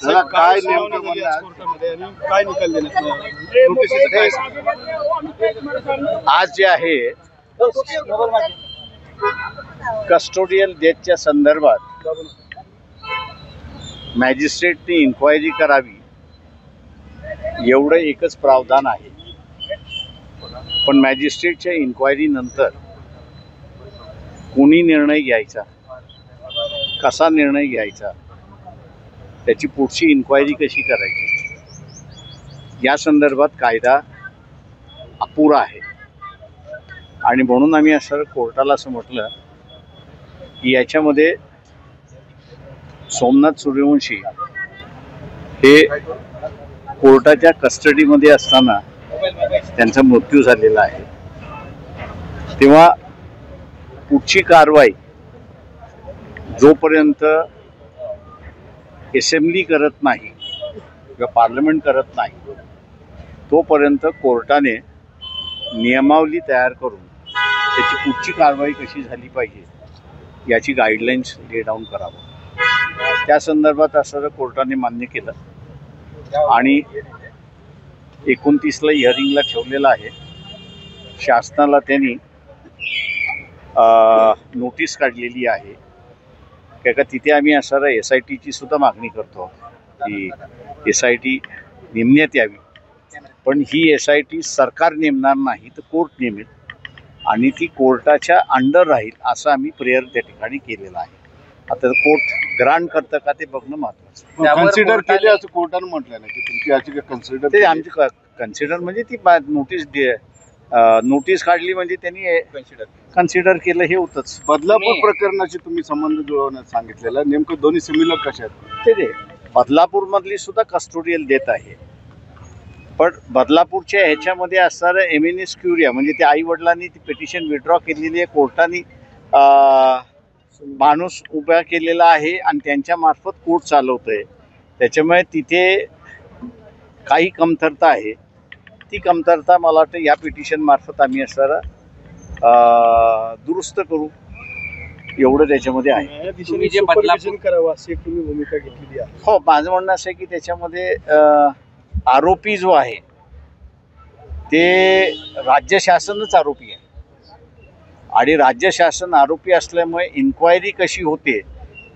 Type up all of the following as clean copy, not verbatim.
काय नेमकं काय निकाल आज जे आहे कस्टोडियल डेथच्या संदर्भात मॅजिस्ट्रेटने इन्क्वायरी करावी एवढं एकच प्रावधान आहे. पण मॅजिस्ट्रेटच्या इन्क्वायरी नंतर कोणी निर्णय घ्यायचा, कसा निर्णय घ्यायचा, त्याची पुढची इन्क्वायरी कशी करायची, या संदर्भात कायदा अपुरा आहे. आणि म्हणून आम्ही असं कोर्टाला असं म्हटलं की याच्यामध्ये सोमनाथ सूर्यवंशी हे कोर्टाच्या कस्टडीमध्ये असताना त्यांचा मृत्यू झालेला आहे. तेव्हा पुढची कारवाई जोपर्यंत असेंब्ली करत नाही किंवा पार्लमेंट करत नाही तोपर्यंत कोर्टाने नियमावली तयार करून त्याची पुढची कारवाई कशी झाली पाहिजे याची गाईडलाईन्स ले डाऊन करावं. त्या संदर्भात असं कोर्टाने मान्य केलं आणि 29ला हिअरिंगला ठेवलेलं आहे. शासनाला त्यांनी नोटीस काढलेली आहे का तिथे आम्ही असं SITची सुद्धा मागणी करतो की SIT नेमण्यात यावी. पण ही SIT सरकार नेमणार नाही तर कोर्ट नेमेल आणि ती कोर्टाच्या अंडर राहील असं आम्ही प्रेयर त्या ठिकाणी केलेलं आहे. आता कोर्ट ग्रांट करतं का ते बघणं महत्त्वाचं. कन्सिडर केले असं कोर्टाने म्हटलं ना की तुमची याची कन्सिडर ते आमची कन्सिडर म्हणजे ती नोटीस काढली म्हणजे त्यांनी कन्सिडर केलं हे होतंच. बदलापूर प्रकरणाशी तुम्ही संबंध जुळवण्यात सांगितलेलं नेमकं दोन्ही सिमिलर कशा आहेत ते बदलापूरमधली सुद्धा कस्टोडियल डेथ आहे. पण बदलापूरच्या ह्याच्यामध्ये असणारं एमिनिस क्युरिया म्हणजे त्या आई वडिलांनी ती पिटिशन विड्रॉ केलेली आहे. कोर्टाने माणूस उभा केलेला आहे आणि त्यांच्या मार्फत कोर्ट चालवतोय. त्याच्यामुळे तिथे काही कमतरता आहे. ती कमतरता मला वाटतं या पिटिशन मार्फत आम्ही असणारा दुरुस्त करू एवढं त्याच्यामध्ये आहे. करावं अशी तुम्ही भूमिका घेतलेली आहे. हो, माझं म्हणणं असं आहे की त्याच्यामध्ये आरोपी जो आहे ते राज्य शासनच आरोपी आहे आणि राज्य शासन आरोपी असल्यामुळे इन्क्वायरी कशी होते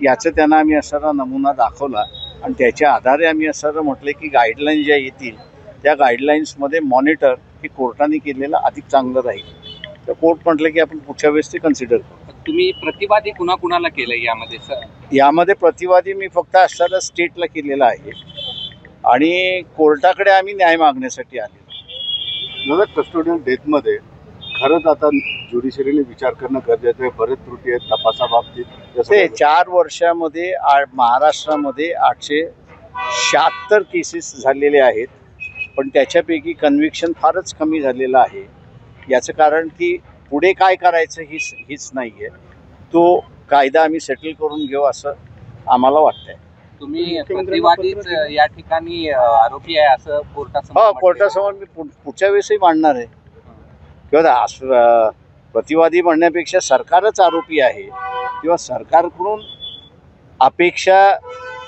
याचं त्यांना आम्ही असा नमुना दाखवला आणि त्याच्या आधारे आम्ही असं म्हटलं की गाईडलाईन्स ज्या येतील त्या गाईडलाईन्समध्ये मॉनिटर हे कोर्टाने केलेलं अधिक चांगलं राहील. तर कोर्ट म्हटलं की आपण पुढच्या वेळेस ते कन्सिडर करू. तुम्ही प्रतिवादी कुणाकुणाला केलं यामध्ये सर? यामध्ये प्रतिवादी मी फक्त असणारा स्टेटला केलेला आहे आणि कोर्टाकडे आम्ही न्याय मागण्यासाठी आलेलो. कस्टोडियल डेथमध्ये खरंच आता ज्युडिशरीने विचार करणं गरजेचं आहे. बरेच त्रुटी आहेत तपासाबाबतीत. ते 4 वर्षामध्ये महाराष्ट्रामध्ये 876 केसेस झालेले आहेत. पण त्याच्यापैकी कन्व्हिक्शन फारच कमी झालेलं आहे. याचं कारण की पुढे काय करायचं हीच नाही आहे. तो कायदा आम्ही सेटल करून घेऊ असं आम्हाला वाटतंय. तुम्ही प्रतिवादीच या ठिकाणी आरोपी आहे असं कोर्टासमोर? हो, कोर्टासमोर मी पुढच्या वेळेसही मांडणार आहे. किंवा प्रतिवादी म्हणण्यापेक्षा सरकारच आरोपी आहे किंवा सरकारकडून अपेक्षा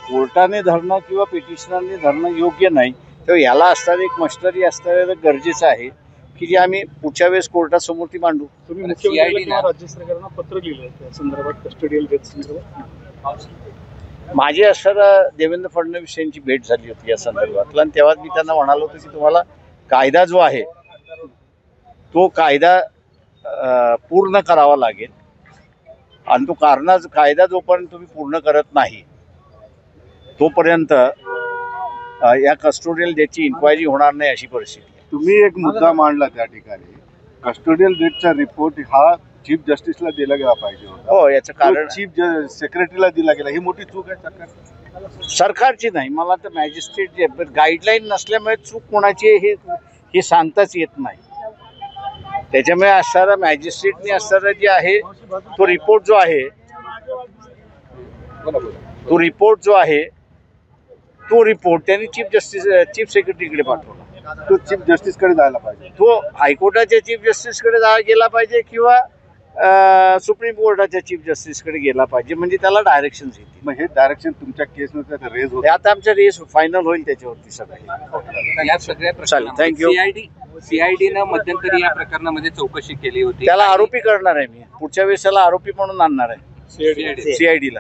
कोर्टाने धरणं किंवा पिटिशनरने धरणं योग्य नाही. तेव्हा याला असणारं एक मस्टरी असणारं गरजेचं आहे की जे आम्ही पुढच्या वेळेस कोर्टासमोर ती मांडू. तुम्ही मुख्यमंत्र्यांना राज्य सरकारला पत्र लिहिलं त्या संदर्भात कस्टोडियल डेथ संदर्भात? माझी असणारा देवेंद्र फडणवीस यांची भेट झाली होती या संदर्भातला आणि तेव्हा मी त्यांना म्हणालो होतो की तुम्हाला कायदा जो आहे तो कायदा पूर्ण करावा लागेल आणि तो कायदा जोपर्यंत तुम्ही पूर्ण करत नाही तोपर्यंत या कस्टोडियल डेथची इन्क्वायरी होणार नाही अशी परिस्थिती आहे. तुम्ही एक मुद्दा मांडला त्या ठिकाणी कस्टोडियल डेथचा रिपोर्ट हा चीफ जस्टिसला दिला गेला पाहिजे होता. हो, याचं कारण चीफ सेक्रेटरीला दिला गेला. ही मोठी चूक आहे सरकारची नाही. मला तर मॅजिस्ट्रेट गाईडलाईन नसल्यामुळे चूक कोणाची हे सांगताच येत नाही. त्याच्यामुळे असणारा मॅजिस्ट्रेटने असणारा जे आहे तो रिपोर्ट जो आहे तो त्यांनी चीफ सेक्रेटरीकडे पाठवला. तो चीफ जस्टिसकडे जायला पाहिजे. तो हायकोर्टाच्या चीफ जस्टिसकडे गेला पाहिजे किंवा सुप्रीम कोर्टाच्या चीफ जस्टिसकडे गेला पाहिजे, म्हणजे त्याला डायरेक्शन येतील. मग हे डायरेक्शन तुमच्या केसमध्ये रेज ते होते. आता आमच्या रेस फायनल होईल त्याच्यावरती सगळं. या सगळ्या चालेल, thank you. सीआयडीनं मध्यंतरी या प्रकारामध्ये चौकशी केली होती. त्याला आरोपी करणार आहे मी, पुढच्या वेळेस त्याला आरोपी म्हणून आणणार आहे CID. सीआयडीला.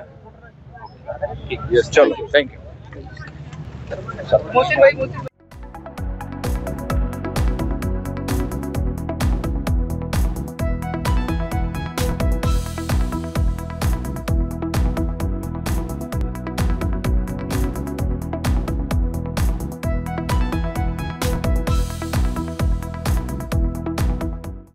ठीक. चलो, थँक्यू.